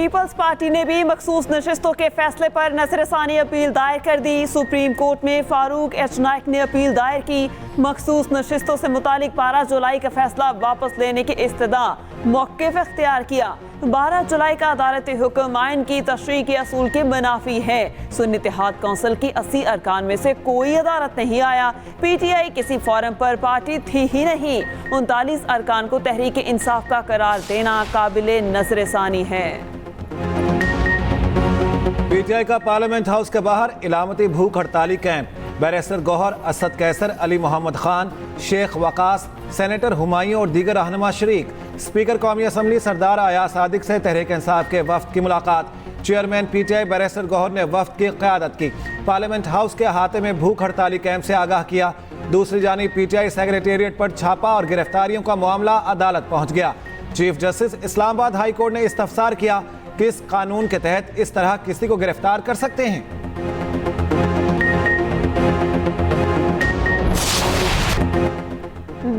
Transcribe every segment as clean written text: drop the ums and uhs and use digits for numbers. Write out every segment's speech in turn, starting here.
Peoples party ने भी मखसूस नशिस्तों के फैसले पर नजरसानी अपील दायर कर दी। सुप्रीम कोर्ट में फारूक एच नाइक ने अपील दायर की। मखसूस नशिस्तों से मुतालिक 12 जुलाई का फैसला वापस लेने की इस्तदा मौक़िफ़ इख्तियार किया। 12 जुलाई का अदालती हुक्म आइन की तशरीह के असूल के मुनाफी है। सुन्नी इत्तेहाद कौंसिल की 80 अरकान में से कोई अदालत नहीं आया। PTI किसी फोरम पर पार्टी थी ही नहीं। 39 अरकान को तहरीक इंसाफ का करार देना काबिले नजरसानी है। PTI का पार्लियामेंट हाउस के बाहर इलामती भूख हड़ताली camp. Barrister Gauhar, Asad Qaiser, Ali Mohammad Khan, Sheikh Waqas, senator Humayun और दीगर रहनुमा शरीक। स्पीकर कौमी असम्बली सरदार अयाज सादिक से तहरीक इंसाफ के वफ्द की मुलाकात। चेयरमैन PTI बैरिस्टर गौहर ने वफ्द की क़यादत की। पार्लियामेंट हाउस के अहाते में भूख हड़ताली कैंप से आगाह किया। दूसरी जानिब PTI सेक्रेटेरिएट पर छापा और गिरफ्तारियों का मामला अदालत पहुँच गया। Chief justice Islamabad high court ने इस्तफसार किया, किस कानून के तहत इस तरह किसी को गिरफ्तार कर सकते हैं।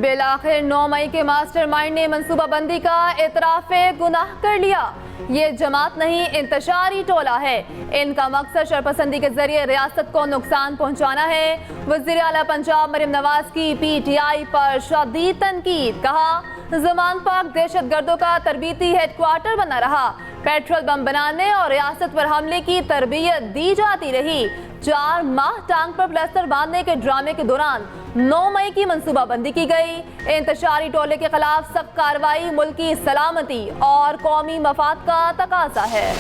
बिलाखिर 9 मई के मास्टरमाइंड ने मंसूबाबंदी का एतराफ़े गुनाह कर लिया। ये जमात नहीं, इंतशारी टोला है। इनका मकसद शरपसंदी के जरिए रियासत को नुकसान पहुंचाना है। वज़ीर आला पंजाब मरियम नवाज की PTI पर शदीद तनकीद। कहा, ज़मान पाक दहशतगर्दों का तरबीती हेडक्वार्टर बना रहा। पेट्रोल बम बनाने और रियासत पर हमले की तरबियत दी जाती रही। 4 माह टांग पर प्लास्टर बांधने के ड्रामे के दौरान 9 मई की मंसूबाबंदी की गई। इंतशारी टोले के खिलाफ सख्त कार्रवाई मुल्की सलामती और कौमी मफाद का तकाजा है।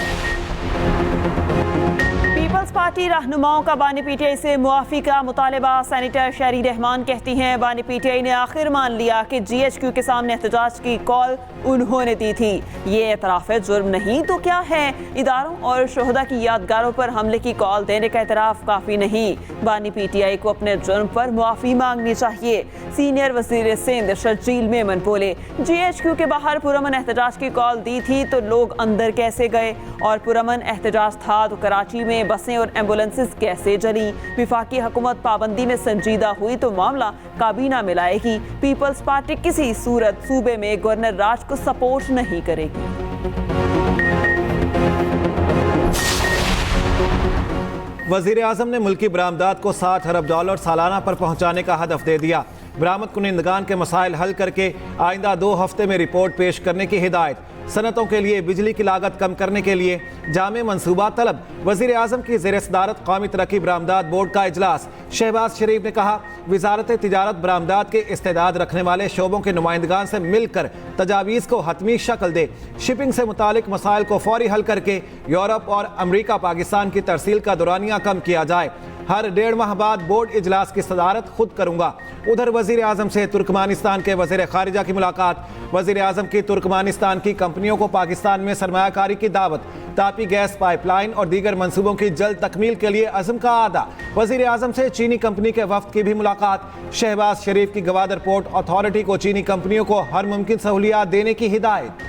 पीपल्स पार्टी रहनुमाओं का बानी PTI से मुआफ़ी का मुतालबा। सेनेटर शहरी रहमान कहती हैं, बानी PTI ने आखिर मान लिया कि GHQ के सामने एहतजाज की कॉल उन्होंने दी थी। ये एतराफ़ जुर्म नहीं तो क्या है। इदारों और शोहदा की यादगारों पर हमले की कॉल देने का एतराफ़ काफ़ी नहीं। बानी PTI को अपने जुर्म पर मुआफ़ी मांगनी चाहिए। सीनियर वज़ीर सिंध शर्जील मेमन बोले, GHQ के बाहर पुरअमन एहतजाज की कॉल दी थी तो लोग अंदर कैसे गए, और पुरअमन एहतजाज था तो कराची में बसें और एम्बुलेंसेस कैसे जली। विफाकी हुकूमत पाबंदी में संजीदा हुई तो मामला काबीना में लाएगी। पीपल्स पार्टी किसी सूरत सूबे में गवर्नर राज को सपोर्ट नहीं करेगी। वज़ीर आज़म ने मुल्की बरामदात को $60 अरब सालाना पर पहुँचाने का हदफ दे दिया। बरामद कुनिंदगान के मसाइल हल करके आइंदा 2 हफ्ते में रिपोर्ट पेश करने की हिदायत। सनतों के लिए बिजली की लागत कम करने के लिए जामे मंसूबा तलब। वज़ीर आज़म की ज़ेर सदारत कौमी तरक्की बरामदात बोर्ड का इजलास। शहबाज शरीफ ने कहा, वजारत तिजारत बरामदात के इस्तेदाद रखने वाले शोबों के नुमाइंदगान से मिलकर तजावीज़ को हतमी शक्ल दे। शिपिंग से मुतालिक मसाइल को फौरी हल करके यूरोप और अमरीका पाकिस्तान की तरसील का दौरानिया कम किया जाए। हर 1.5 माह बाद बोर्ड इजलास की सदारत खुद करूंगा। उधर वज़ीर आज़म से तुर्कमानिस्तान के वज़ीर खारिजा की मुलाकात। वज़ीर आज़म की तुर्कमानिस्तान की कंपनियों को पाकिस्तान में सरमायाकारी की दावत। तापी गैस पाइपलाइन और दीगर मंसूबों की जल्द तकमील के लिए अज़म का आदा। वज़ीर आज़म से चीनी कंपनी के वफ्द की भी मुलाकात। शहबाज शरीफ की गवादर पोर्ट अथॉरिटी को चीनी कंपनियों को हर मुमकिन सहूलियात देने की हिदायत।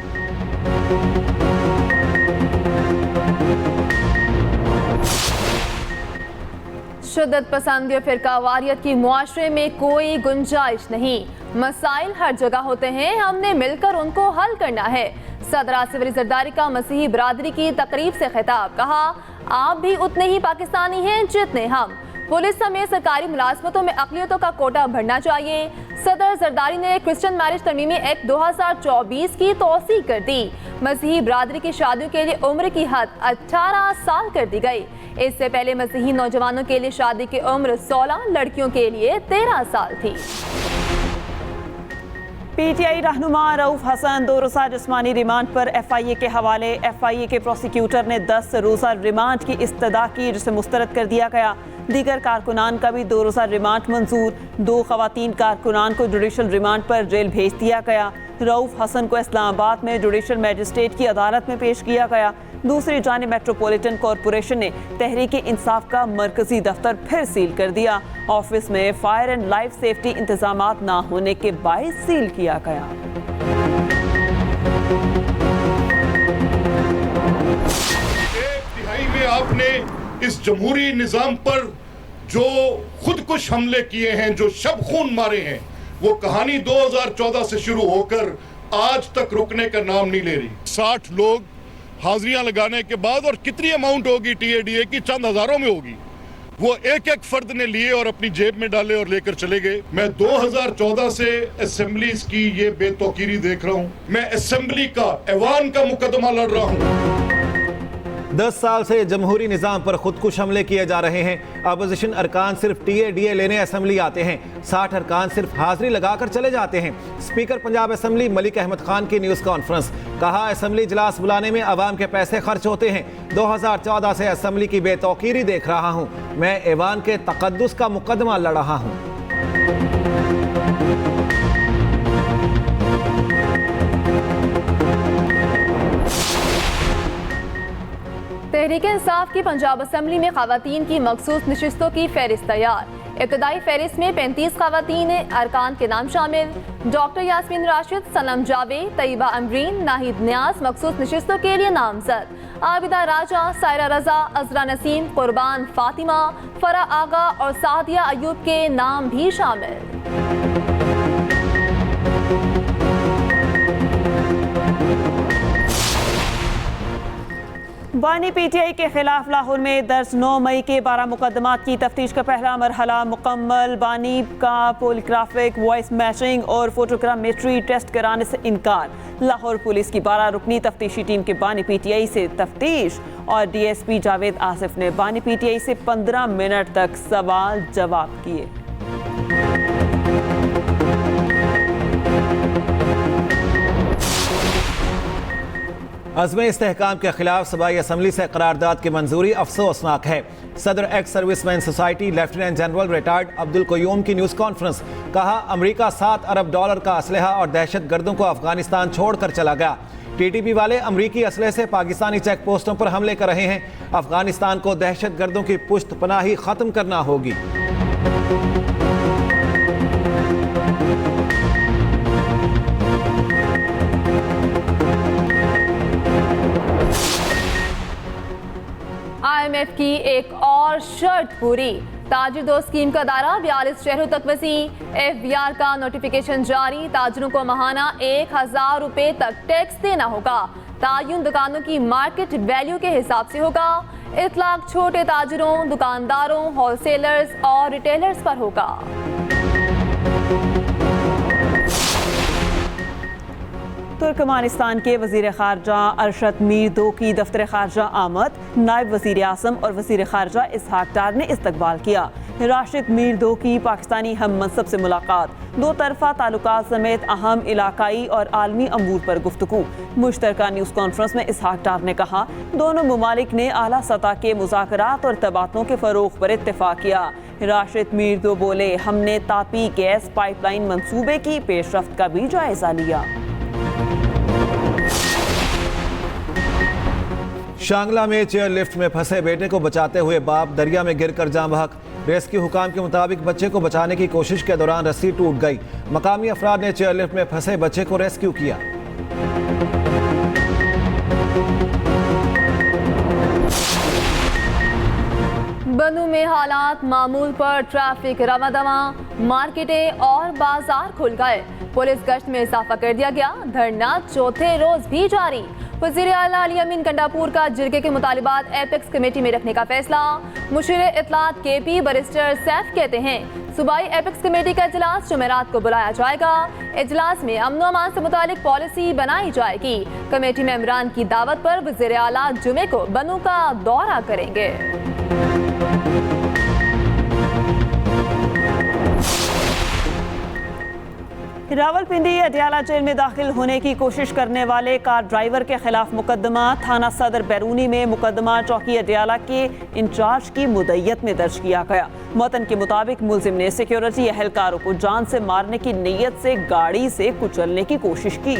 शिद्दत पसंदी और फिरकावारियत की मुआशरे में कोई गुंजाइश नहीं। मसाइल हर जगह होते हैं, हमने मिलकर उनको हल करना है। सदर आसिफ अली जरदारी का मसीही बरादरी की तकरीब से खिताब। कहा, आप भी उतने ही पाकिस्तानी हैं जितने हम। पुलिस समेत सरकारी मुलाजमतों में अक़लियतों का कोटा भरना चाहिए। सदर जरदारी ने क्रिश्चियन मैरिज तरमीमी एक्ट 2024 की तौसीक कर दी। मसीही बरादरी की शादियों के लिए उम्र की हद 18 साल कर दी गई। इससे पहले मसीही नौजवानों के लिए शादी की उम्र 16, लड़कियों के लिए 13 साल थी। PTI रहनुमा रऊफ हसन 2 रोज़ा जिस्मानी रिमांड पर FIA के हवाले। FIA के प्रोसिक्यूटर ने 10 रोज़ा रिमांड की इस्तदा की, जिसे मुस्तरद कर दिया गया। दीगर कारकुनान का भी 2 रोज़ा रिमांड मंजूर। 2 ख़वातीन कारकुनान को जुडिशल रिमांड पर जेल भेज दिया गया। रऊफ हसन को इस्लामाबाद में जुडिशल मजिस्ट्रेट की अदालत में पेश किया गया। दूसरी जानिब मेट्रोपॉलिटन कॉरपोरेशन ने तहरीक इंसाफ का मरकजी दफ्तर फिर सील कर दिया। ऑफिस में फायर एंड लाइफ सेफ्टी इंतजामात ना होने के बायस सील किया गया। एक तिहाई में आपने इस जमहूरी निजाम पर जो खुदकुश हमले किए हैं, जो शब खून मारे हैं, वो कहानी 2014 से शुरू होकर आज तक रुकने का नाम नहीं ले रही। 60 लोग हाजिरियां लगाने के बाद, और कितनी अमाउंट होगी टीएडीए की, चंद हजारों में होगी, वो एक एक फर्द ने लिए और अपनी जेब में डाले और लेकर चले गए। मैं 2014 से असेंबलीज की ये बेतौकीरी देख रहा हूं। मैं असेंबली का, ऐवान का मुकदमा लड़ रहा हूं। 10 साल से जमहूरी निज़ाम पर खुदकुश हमले किए जा रहे हैं। अपोजिशन अरकान सिर्फ टीएडीए लेने असेंबली आते हैं। 60 अरकान सिर्फ हाजिरी लगाकर चले जाते हैं। स्पीकर पंजाब असेंबली मलिक अहमद खान की न्यूज़ कॉन्फ्रेंस। कहा, असेंबली इजलास बुलाने में आवाम के पैसे खर्च होते हैं। 2014 से असेंबली की बेतौकीरी देख रहा हूँ। मैं ऐवान के तकद्दुस का मुकदमा लड़ रहा हूँ। तहरीक इंसाफ की पंजाब असेंबली में खवातीन की मखसूस नशिस्तों की फहरिस्त तैयार। इब्तदाई फहरिस्त में 35 खवातीन अरकान के नाम शामिल। डॉक्टर यास्मीन राशिद, सनम जावेद, तैयबा अमरीन, नाहिद न्याज मखसूस नशिस्तों के लिए नामजद। आबिदा राजा, सायरा रजा, अजरा नसीम, कुर्बान फातिमा, फरा आगा और सादिया अयूब के नाम भी शामिल। बानी पीटीआई के खिलाफ लाहौर में दर्ज 9 मई के 12 मुकदमात की तफ्तीश का पहला मरहला मुकम्मल। बानी का पोलीग्राफिक, वॉइस मैचिंग और फोटोग्रामेट्री टेस्ट कराने से इनकार। लाहौर पुलिस की 12 रुकनी तफ्तीशी टीम के बानी पीटीआई से तफ्तीश और डीएसपी जावेद आसिफ ने बानी पीटीआई से 15 मिनट तक सवाल जवाब किए। अज़्म इस्तेहकाम के खिलाफ सूबाई असम्बली से करारदाद की मंजूरी अफसोसनाक है। सदर ex serviceman society lieutenant general retired Abdul Qayyum की न्यूज़ कॉन्फ्रेंस। कहा, अमरीका $7 अरब का असलहा और दहशत गर्दों को अफगानिस्तान छोड़कर चला गया। टीटीपी वाले अमरीकी असलहे से पाकिस्तानी चेक पोस्टों पर हमले कर रहे हैं। अफगानिस्तान को दहशत गर्दों की पुश्त पनाही ख़त्म करना होगी। IMF की एक और शर्त पूरी। ताजिर दोस्त स्कीम का दायरा 42 शहरों तक वसी। FBR का नोटिफिकेशन जारी। ताजिरों को माहाना 1000 रुपए तक टैक्स देना होगा। तायुन दुकानों की मार्केट वैल्यू के हिसाब से होगा। इतलाक छोटे ताजिरों, दुकानदारों, होलसेलर्स और रिटेलर्स पर होगा। तुर्कमानिस्तान के वज़ीर ख़ारजा अरशद मीर की दफ्तर ख़ारजा आमद। नायब वज़ीर आज़म और वज़ीर ख़ारजा इसहाक डार ने इस्तकबाल किया। राशिद मीर की पाकिस्तानी हम मनसब से मुलाकात। दो तरफ़ा ताल्लुकात समेत अहम इलाकाई और आलमी अमूर पर गुफ्तगू। मुश्तरका न्यूज़ कॉन्फ्रेंस में इसहाक डार ने कहा, दोनों ममालिक ने आला सतह के मुज़ाकरात और तबादलों के फ़रोग़ पर इत्तेफाक किया। राशिद मीर बोले, हमने तापी गैस पाइपलाइन मंसूबे की पेशरफ्त का भी जायज़ा लिया। शांगला में चेयर लिफ्ट में फंसे बेटे को बचाते हुए बाप दरिया में गिरकर जान बहक। रेस्क्यू हुकाम के मुताबिक बच्चे को बचाने की कोशिश के दौरान रस्सी टूट गई। मकामी अफराद ने चेयर लिफ्ट में फंसे बच्चे को रेस्क्यू किया। बनू में हालात मामूल पर। ट्रैफिक रवादवा, मार्केटें और बाजार खुल गए। पुलिस गश्त में इजाफा कर दिया गया। धरना चौथे रोज भी जारी। वज़ीर आला अली अमीन कंडापुर का जिरगे के मुतालिबात एपेक्स कमेटी में रखने का फैसला। मुशीर इत्तलात केपी बैरिस्टर सैफ कहते हैं, सूबाई एपेक्स कमेटी का इजलास जुमेरात को बुलाया जाएगा। इजलास में अमन अमान से मुतालिक पॉलिसी बनाई जाएगी। कमेटी मेंबरान की दावत पर वज़ीर आला जुमे को बनू का दौरा करेंगे। रावलपिंडी अडियाला जेल में दाखिल होने की कोशिश करने वाले कार ड्राइवर के खिलाफ मुकदमा। थाना सदर बैरूनी में मुकदमा चौकी अडियाला के इंचार्ज की मुद्दत में दर्ज किया गया। मतन के मुताबिक मुलजिम ने सिक्योरिटी एहलकारों को जान से मारने की नीयत से गाड़ी से कुचलने की कोशिश की।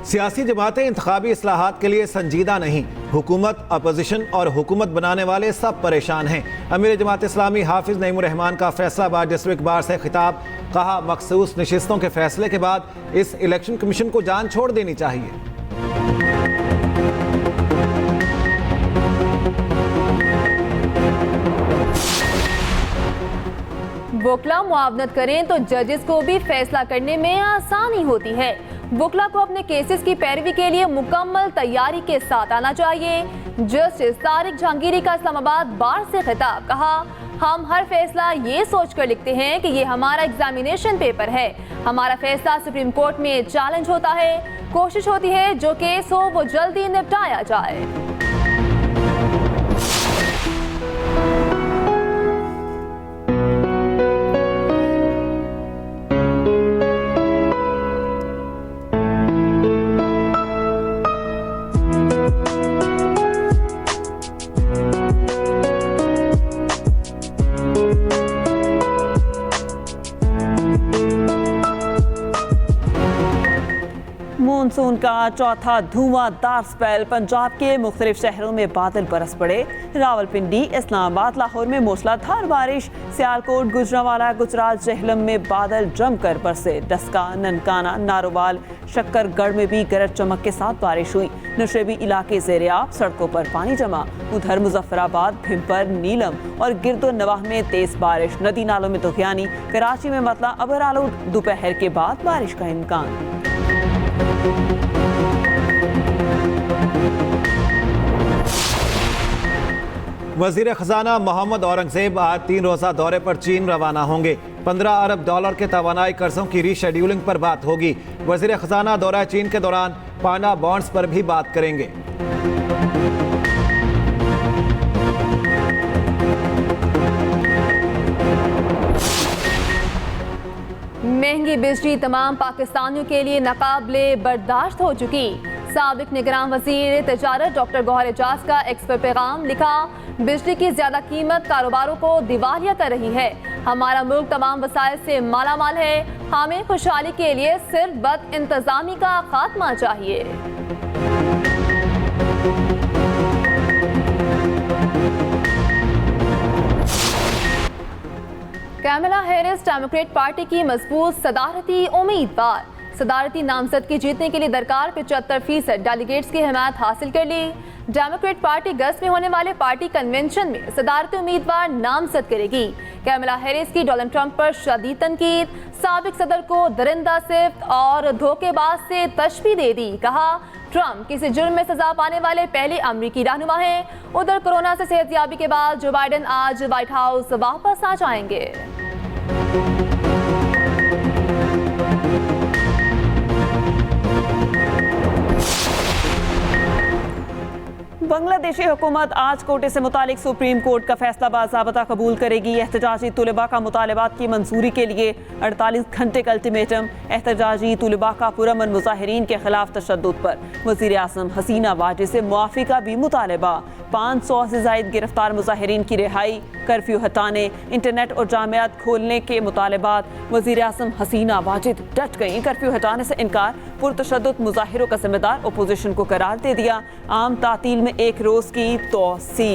सियासी जमातें इंतखाबी इस्लाहात के लिए संजीदा नहीं। हुकूमत, अपोजिशन और हुकूमत बनाने वाले सब परेशान हैं। अमीर जमात इस्लामी हाफिज नईमुर रहमान का फैसलाबाद डिस्ट्रिक्ट बार से खिताब। कहा, मखसूस नशिस्तों के फैसले के बाद इस इलेक्शन कमीशन को जान छोड़ देनी चाहिए। वकला मुआवनत करें तो जजेस को भी फैसला करने में आसानी होती है। वकला को अपने केसेस की पैरवी के लिए मुकम्मल तैयारी के साथ आना चाहिए। जस्टिस तारिक जहांगीरी का इस्लामाबाद बार से खिताब, कहा, हम हर फैसला ये सोच कर लिखते हैं कि ये हमारा एग्जामिनेशन पेपर है। हमारा फैसला सुप्रीम कोर्ट में चैलेंज होता है। कोशिश होती है जो केस हो वो जल्दी निपटाया जाए। मानसून का चौथा धुआंधार स्पेल, पंजाब के मुख्तलिफ शहरों में बादल बरस पड़े। रावलपिंडी, इस्लामाबाद, लाहौर में मूसलाधार बारिश। सियालकोट, गुजरांवाला, गुजरात, जेहलम में बादल जमकर बरसे। डस्का, ननकाना, नारोवाल, शक्करगढ़ में भी गरज चमक के साथ बारिश हुई। नशेबी इलाके ज़ेर-ए-आब, सड़कों पर पानी जमा। उधर मुजफ्फराबाद, भिम्पर, नीलम और गिरदो नवाह में तेज बारिश। नदी नालों में तुगयानी। कराची में मतला अबर आलूद, दोपहर के बाद बारिश का इम्कान। वजीर खजाना मोहम्मद औरंगजेब आज 3 रोज़ा दौरे पर चीन रवाना होंगे। 15 अरब डॉलर के तवानाई कर्जों की रीशेड्यूलिंग पर बात होगी। वजीर खजाना दौरा चीन के दौरान पाना बॉन्ड्स पर भी बात करेंगे। महंगी बिजली तमाम पाकिस्तानियों के लिए नाकाबिले बर्दाश्त हो चुकी। साबिक निगरान वजीर तजारत डॉक्टर गौहर एजाज का एक्स पर पैगाम, लिखा, बिजली की ज्यादा कीमत कारोबारों को दिवालिया कर रही है। हमारा मुल्क तमाम वसाइल से माला माल है। हमें खुशहाली के लिए सिर्फ बद इंतजामी का खात्मा चाहिए। कैमला हैरिस डेमोक्रेट पार्टी की मजबूत सदारती उम्मीदवार। सदारती नामजदगी जीतने के लिए दरकार 75% डेलीगेट्स की हिमायत हासिल कर ली। डेमोक्रेट पार्टी अगस्त में होने वाले पार्टी कन्वेंशन में सदारती उम्मीदवार नामजद करेगी। कैमला हैरिस की डोनाल्ड ट्रंप पर शदीद तनकीद, साबिक सदर को दरिंदा सिफ्त और धोखेबाज से तशबीह दे दी। कहा, ट्रंप किसी जुर्म में सजा पाने वाले पहले अमरीकी रहनुमा हैं। उधर कोरोना से सेहतयाबी के बाद जो बाइडेन आज व्हाइट हाउस वापस आ जाएंगे। बांग्लादेशी हुकूमत आज कोटे से मुतालिक सुप्रीम कोर्ट का फैसला बाज़ाबता कबूल करेगी। एहतजाजी तुलबा का मुतालबात की मंजूरी के लिए 48 घंटे का अल्टीमेटम। एहतजाजी तुलबा का पुरअमन मुजाहिरीन के खिलाफ तशद्दुद पर वज़ीर आज़म हसीना वाजिद से मुआफ़ी का भी मुतालबा। 500 से ज़ायद गिरफ्तार मुजाहिरीन की रिहाई, कर्फ्यू हटाने, इंटरनेट और जामियात खोलने के मुतालबात। वज़ीर आज़म हसीना वाजिद डट गई। कर्फ्यू हटाने से इनकार पुरतशद्दुद मुजाहिरों का जिम्मेदार अपोजिशन को करार दे दिया। आम तातील में 1 रोज़ की तोसी।